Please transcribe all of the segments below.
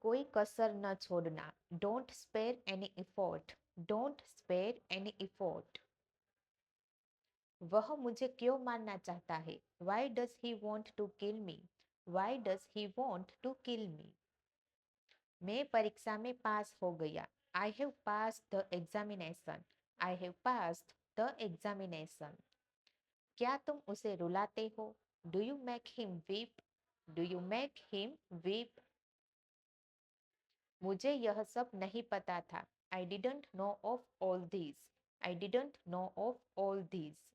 कोई कसर न छोड़ना। Don't spare any effort. Don't spare any effort. वह मुझे क्यों मारना चाहता है? Why does he want to kill me? Why does he want to kill me? मैं परीक्षा में पास हो गया। I have pass the examination. I have passed the examination. क्या तुम उसे रुलाते हो? Do you make him weep? Do you make him weep? मुझे यह सब नहीं पता था। आई didn't know of all this. I didn't know of all this.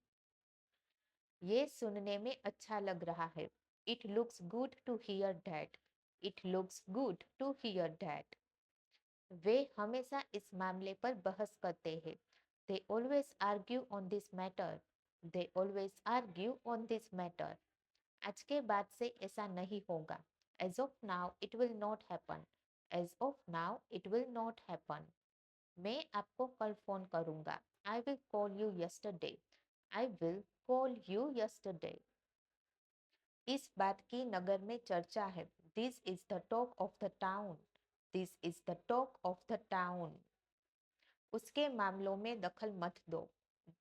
ये सुनने में अच्छा लग रहा है। It looks good to hear that. It looks good to hear that. वे हमेशा इस मामले पर बहस करते हैं। They always argue on this matter. They always argue on this matter. आज के बाद से ऐसा नहीं होगा। As of now it will not happen. As of now it will not happen. मैं आपको कल फोन करूंगा। I will call you yesterday. I will call you yesterday. इस बात की नगर में चर्चा है। This is the talk of the town. This is the talk of the town. उसके मामलों में दखल मत दो।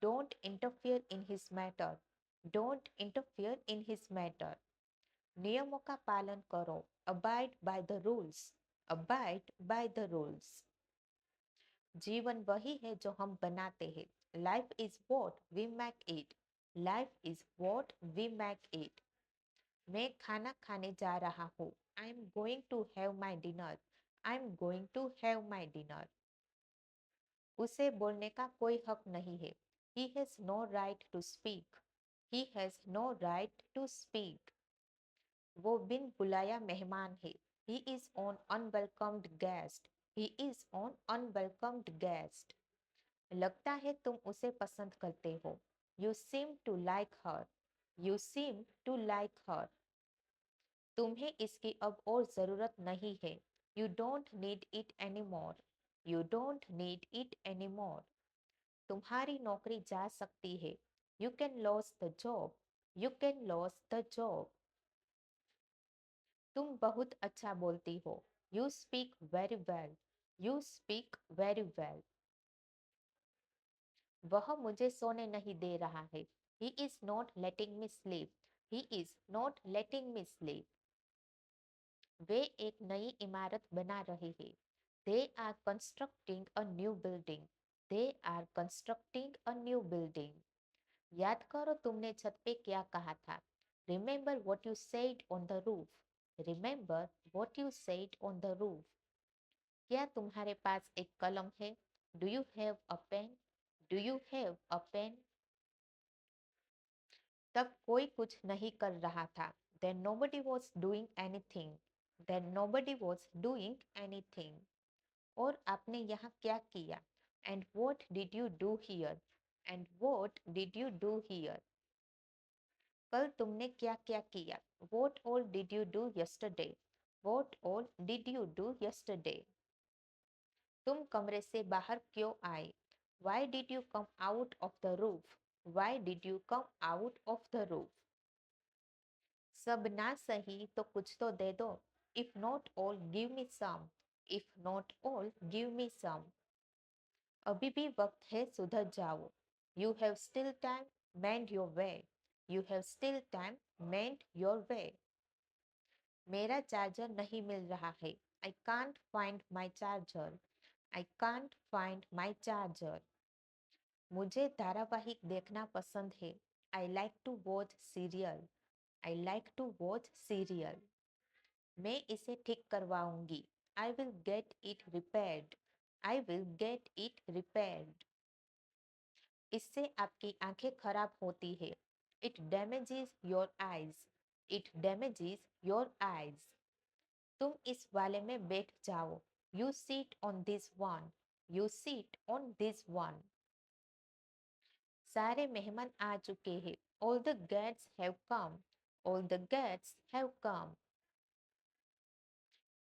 Don't interfere in his matter. Don't interfere in his matter. नियमों का पालन करो। Abide by the rules. Abide by the rules. जीवन वही है जो हम बनाते हैं। Life is what we make it. Life is what we make it. मैं खाना खाने जा रहा हूँ। I am going to have my dinner. I am going to have my dinner. उसे बोलने का कोई हक नहीं है। He has no right to speak. He has no right to speak. वो बिन बुलाया मेहमान है। He is an unwelcomed guest. He is an unwelcomed guest. लगता है तुम उसे पसंद करते हो। You seem to like her. You seem to like her. तुम्हें इसकी अब और जरूरत नहीं है। You don't need it any more. You don't need it any more. तुम्हारी नौकरी जा सकती है। You can loss the job. You can loss the job. तुम बहुत अच्छा बोलती हो। You speak very well. You speak very well. वह मुझे सोने नहीं दे रहा है। He is not letting me sleep. He is not letting me sleep. वे एक नई इमारत बना रहे हैं। They are constructing a new building. They are constructing a new building. याद करो तुमने छत पे क्या कहा था। Remember what you said on the roof. Remember what you said on the roof. क्या तुम्हारे पास एक कलम है? Do you have a pen? Do you have a pen? तब कोई कुछ नहीं कर रहा था। Then nobody was doing anything. Then nobody was doing anything. और आपने यहाँ क्या किया? And what did you do here? And what did you do here? कल तुमने क्या क्या किया? What all did you do yesterday? What all did you do yesterday? तुम कमरे से बाहर क्यों आए? Why did you come out of the roof? Why did you come out of the roof? सब ना सही तो कुछ तो दे दो। If not all give me some. If not all give me some. अभी भी वक्त है, सुधर जाओ। You have still time. Mend your way. You have still time. Mend your way. मेरा चार्जर नहीं मिल रहा है। I can't find my charger. I can't find my charger. मुझे धारावाहिक देखना पसंद है। I like to watch serial. I like to watch serial. मैं इसे ठीक करवाऊंगी। I will get it repaired. I will get it repaired. इससे आपकी आंखें खराब होती है। It damages your eyes. It damages your eyes. तुम इस वाले में बैठ जाओ। You seat on this one. You seat on this one. सारे मेहमान आ चुके हैं। All the gates have come. All the gates have come.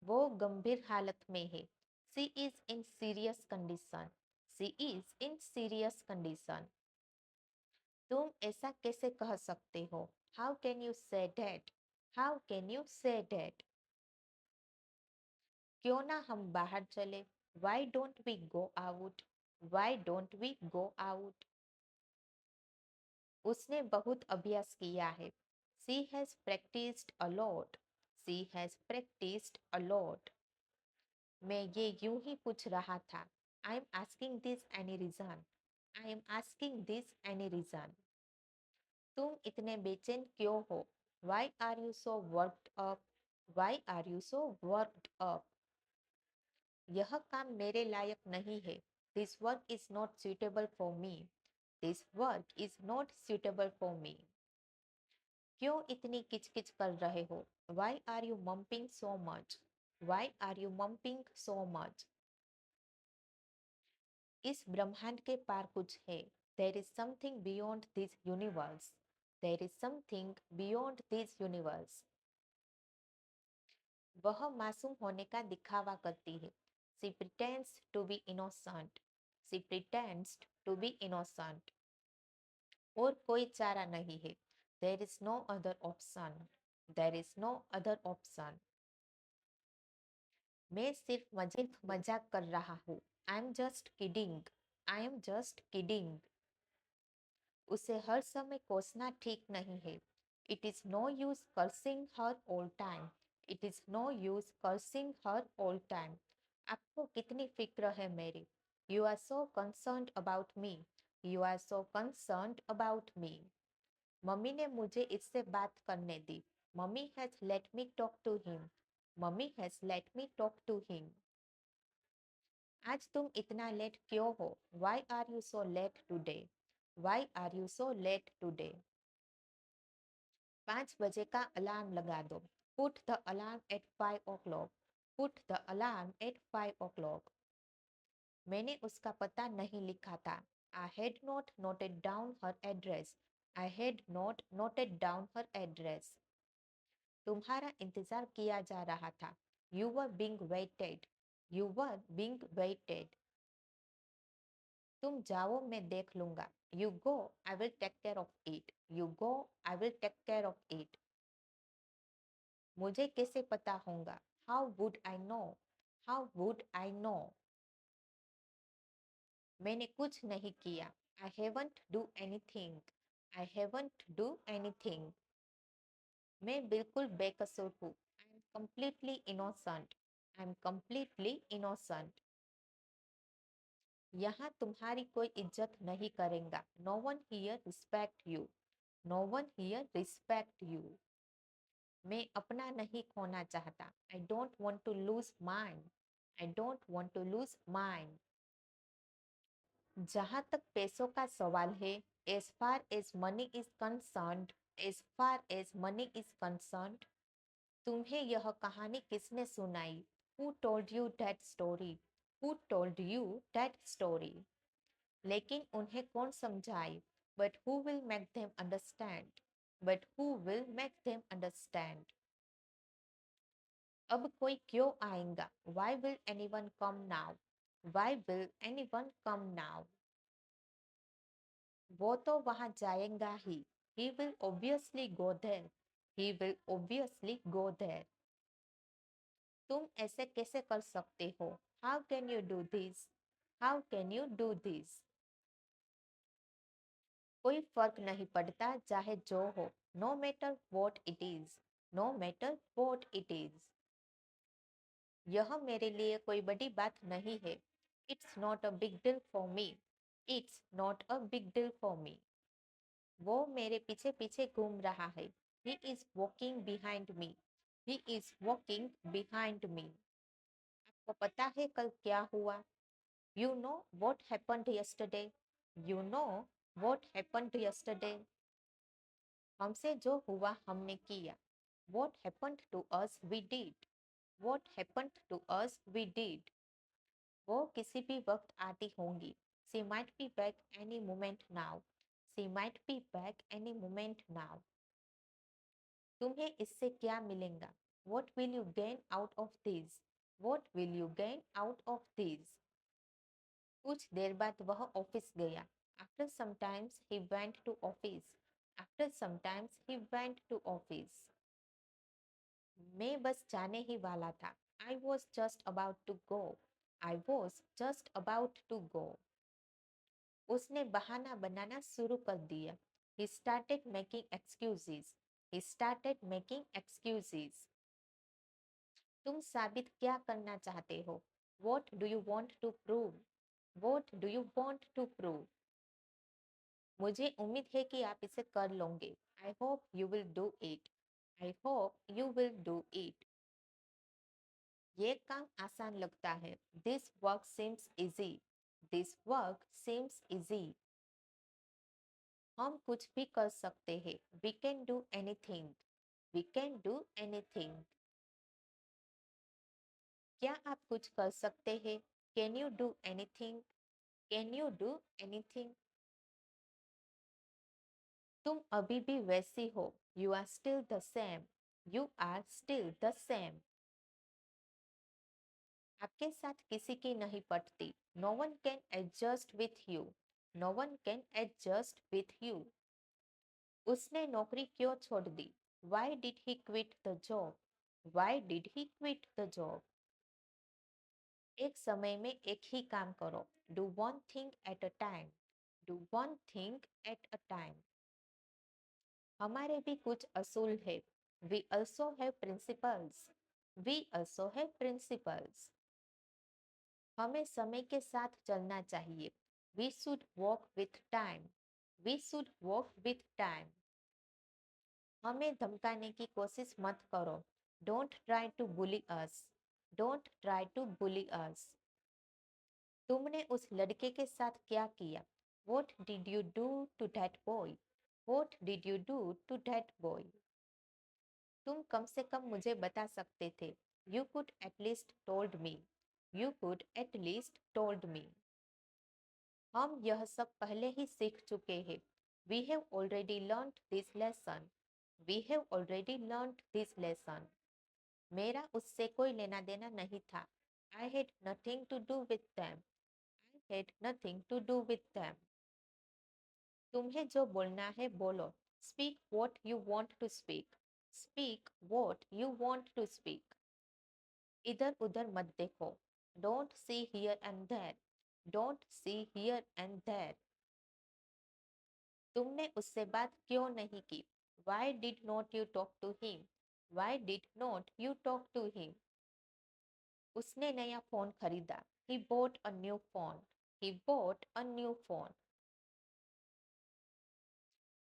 वो गंभीर हालत में है। She is in serious condition. She is in serious condition. तुम ऐसा कैसे कह सकते हो? How can you say that? How can you say that? क्यों ना हम बाहर चले? Why don't we go out? Why don't we go out? उसने बहुत अभ्यास किया है. She has practiced a lot. She has practiced a lot. मैं ये यूं ही पूछ रहा था. I am asking this any reason. I am asking this any reason. तुम इतने बेचैन क्यों हो? Why are you so worked up? Why are you so worked up? यह काम मेरे लायक नहीं है. This work is not suitable for me. This work is not suitable for me. क्यों इतनी किचकिच कर रहे हो? Why are you mumping so much? Why are you mumping so much? इस ब्रह्मांड के पार कुछ है. There is something beyond this universe. There is something beyond this universe. वह मासूम होने का दिखावा करती है. She pretends to be innocent. She pretends to be innocent. और कोई चारा नहीं है. There is no other option. There is no other option. मैं सिर्फ मजाक कर रहा हूँ. I am just kidding. I am just kidding. उसे हर समय कोसना ठीक नहीं है. It is no use cursing her all time. It is no use cursing her all time. आपको कितनी फिक्र है मेरी. You are so concerned about me. You are so concerned about me. Mummy ने मुझे इससे बात करने दी. Mummy has let me talk to him. Mummy has let me talk to him. आज तुम इतना लेट क्यों हो? Why are you so late today? Why are you so late today? 5 बजे का अलार्म लगा दो. Put the alarm at 5 o'clock. Put the alarm at 5 o'clock. मैंने उसका पता नहीं लिखा था. I had not noted down her address. I had not noted down her address. तुम्हारा इंतजार किया जा रहा था. You were being waited. You were being waited. तुम जाओ मैं देख लूंगा. You go, I will take care of it. You go, I will take care of it. मुझे कैसे पता होगा? How would I know? How would I know? मैंने कुछ नहीं किया. I haven't do anything. I haven't do anything. मैं बिल्कुल बेकसूर हूँ. I am completely innocent. I am completely innocent. यहाँ तुम्हारी कोई इज्जत नहीं करेगा. No one here respect you. No one here respect you. मैं अपना नहीं खोना चाहता. I don't want to lose mine. I don't want to lose mine. जहां तक पैसों का सवाल है, as far as money is concerned, as far as money is concerned, तुम्हें यह कहानी किसने सुनाई? Who told you that story? Who told you that story? लेकिन उन्हें कौन समझाए? But who will make them understand? But who will make them understand? अब कोई क्यों आएगा? Why will anyone come now? Why will anyone come now? वो तो वहां जाएगा ही. He will obviously go there. He will obviously go there. तुम ऐसे कैसे कर सकते हो? How can you do this? How can you do this? कोई फर्क नहीं पड़ता चाहे जो हो. No matter what it is. No matter what it is. यह मेरे लिए कोई बड़ी बात नहीं है. It's not a big deal for me. It's not a big deal for me. वो मेरे पीछे पीछे घूम रहा है. He is walking behind me. He is walking behind me. आपको पता है कल क्या हुआ? You know what happened yesterday? You know what happened yesterday? हमसे जो हुआ हमने किया. What happened to us we did. What happened to us we did. वो किसी भी वक्त आती होंगी. She might be back any moment now. She might be back any moment now. तुम्हें इससे क्या मिलेगा? What will you gain out of this? What will you gain out of this? कुछ देर बाद वह ऑफिस गया. After some times he went to office. After some times he went to office. मैं बस जाने ही वाला था. I was just about to go. I was just about to go. उसने बहाना बनाना शुरू कर दिया. He started making excuses. He started making excuses. तुम साबित क्या करना चाहते हो? What do you want to prove? What do you want to prove? मुझे उम्मीद है कि आप इसे कर लोगे. I hope you will do it. I hope you will do it. ये काम आसान लगता है. This work seems easy. This work seems easy. हम कुछ भी कर सकते हैं. We can do anything. We can do anything. क्या आप कुछ कर सकते हैं? Can you do anything? Can you do anything? तुम अभी भी वैसी हो. You are still the same. You are still the same. आपके साथ किसी की नहीं पटती. No one can adjust with you. No one can adjust with you. उसने नौकरी क्यों छोड़ दी? Why did he quit the job? Why did he quit the job? एक समय में एक ही काम करो. Do one thing at a time. Do one thing at a time. हमारे भी कुछ असूल है. We also have principles. We also have principles. हमें समय के साथ चलना चाहिए. We should walk with time. We should walk with time. हमें धमकाने की कोशिश मत करो. Don't try to bully us. Don't try to bully us. तुमने उस लड़के के साथ क्या किया? What did you do to that boy? What did you do to that boy? तुम कम से कम मुझे बता सकते थे. You could at least told me. You could at least told me. हम यह सब पहले ही सीख चुके हैं. We have already learned this lesson. We have already learned this lesson. मेरा उससे कोई लेना देना नहीं था. I had nothing to do with them. I had nothing to do with them. तुम्हें जो बोलना है बोलो. Speak what you want to speak. Speak what you want to speak. इधर उधर मत देखो. Don't see here and there. Don't see here and there. तुमने उससे बात क्यों नहीं की? Why did not you talk to him? Why did not you talk to him? उसने नया फोन खरीदा. He bought a new phone. He bought a new phone.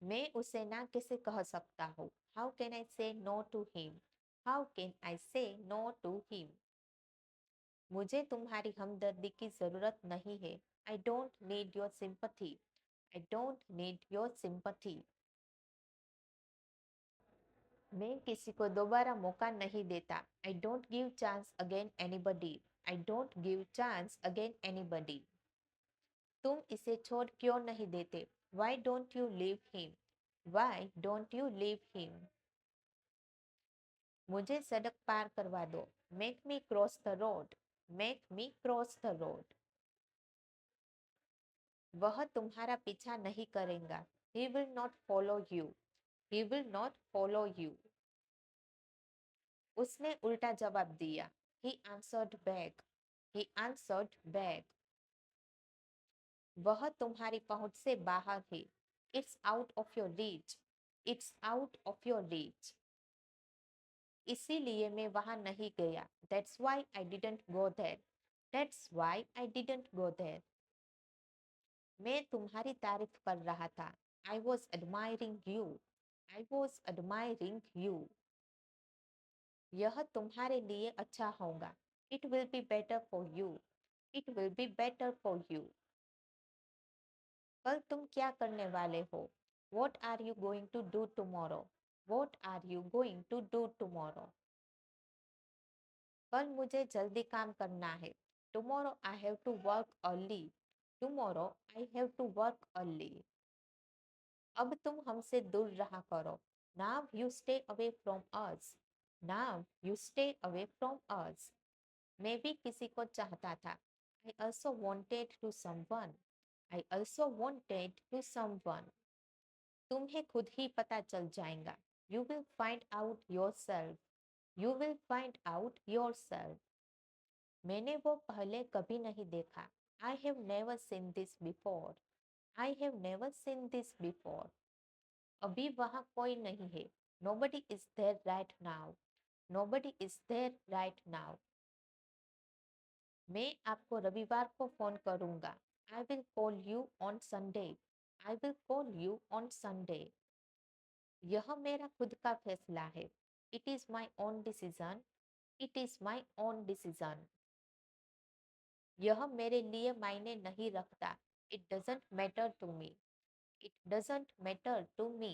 मैं उसे ना कैसे कह सकता हूँ? How can I say no to him? How can I say no to him? मुझे तुम्हारी हमदर्दी की जरूरत नहीं है. I don't need your sympathy. I don't need your sympathy. मैं किसी को दोबारा मौका नहीं देता. I don't give chance again anybody. I don't give chance again anybody. तुम इसे छोड़ क्यों नहीं देते? Why don't you leave him? Why don't you leave him? मुझे सड़क पार करवा दो. Make me cross the road. Make me cross the road. वह तुम्हारा पीछा नहीं करेगा. He will not follow you. He will not follow you. उसने उल्टा जवाब दिया. He answered back. He answered back. वह तुम्हारी पहुंच से बाहर है. It's out of your reach. It's out of your reach. इसीलिए मैं वहां नहीं गया. That's why I didn't go there. That's why I didn't go there. मैं तुम्हारी तारीफ कर रहा था. I was admiring you. I was admiring you. यह तुम्हारे लिए अच्छा होगा. It will be better for you. It will be better for you. कल तुम क्या करने वाले हो? What are you going to do tomorrow? What are you going to do tomorrow? कल मुझे जल्दी काम करना है. Tomorrow I have to work early. Tomorrow I have to work early. अब तुम हमसे दूर रहा करो. Now you stay away from us. Now you stay away from us. मैं भी किसी को चाहता था. I also wanted to someone. I also wanted to someone. तुम्हें खुद ही पता चल जाएगा. You will find out yourself. You will find out yourself. मैंने वो पहले कभी नहीं देखा। I have never seen this before. I have never seen this before. अभी वहाँ कोई नहीं है। Nobody is there right now. Nobody is there right now. मैं आपको रविवार को फोन करूंगा। I will call you on Sunday. I will call you on Sunday. यह मेरा खुद का फैसला है। It is my own decision. It is my own decision. यह मेरे लिए मायने नहीं रखता। It doesn't matter to me. It doesn't matter to me.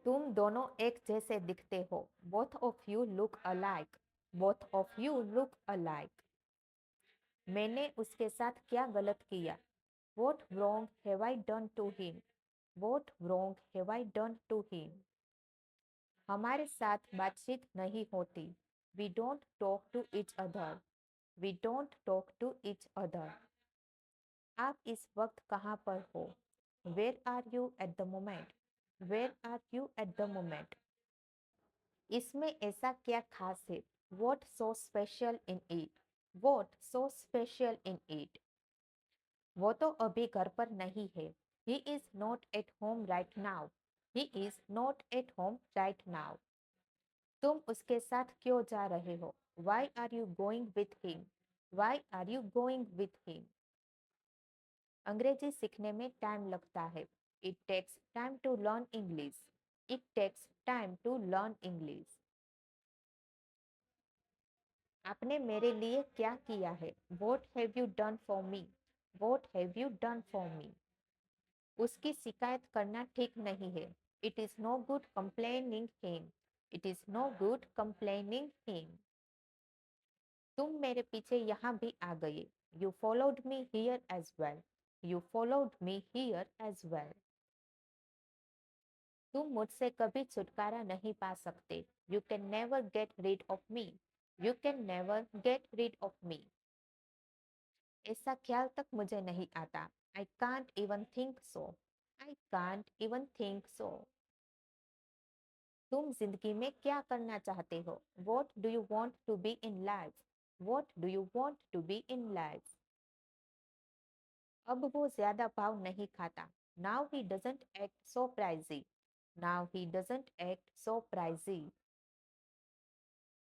तुम दोनों एक जैसे दिखते हो। Both of you look alike. Both of you look alike. मैंने उसके साथ क्या गलत किया? What wrong have I done to him? What wrong have I done to him? हमारे साथ बातचीत नहीं होती। We don't talk to each other. We don't talk to each other. आप इस वक्त कहाँ पर हो? Where are you at the moment? Where are you at the moment? इसमें ऐसा क्या खास है? What so special in it? What so special in it? वो तो अभी घर पर नहीं है। He is not at home right now. He is not at home right now. तुम उसके साथ क्यों जा रहे हो? Why are you going with him? Why are you going with him? अंग्रेजी सीखने में टाइम लगता है। It takes time to learn English. It takes time to learn English. आपने मेरे लिए क्या किया है? What have you done for me? What have you done for me? उसकी शिकायत करना ठीक नहीं है। It is no good complaining him. It is no good complaining him. तुम मेरे पीछे यहाँ भी आ गए। You followed me here as well. You followed me here as well. तुम मुझसे कभी छुटकारा नहीं पा सकते। You can never get rid of me. You can never get rid of me. ऐसा ख्याल तक मुझे नहीं आता। I can't even think so. I can't even think so. तुम जिंदगी में क्या करना चाहते हो? What do you want to be in life? What do you want to be in life? अब वो ज्यादा भाव नहीं खाता। Now he doesn't act so pricey. Now he doesn't act so pricey.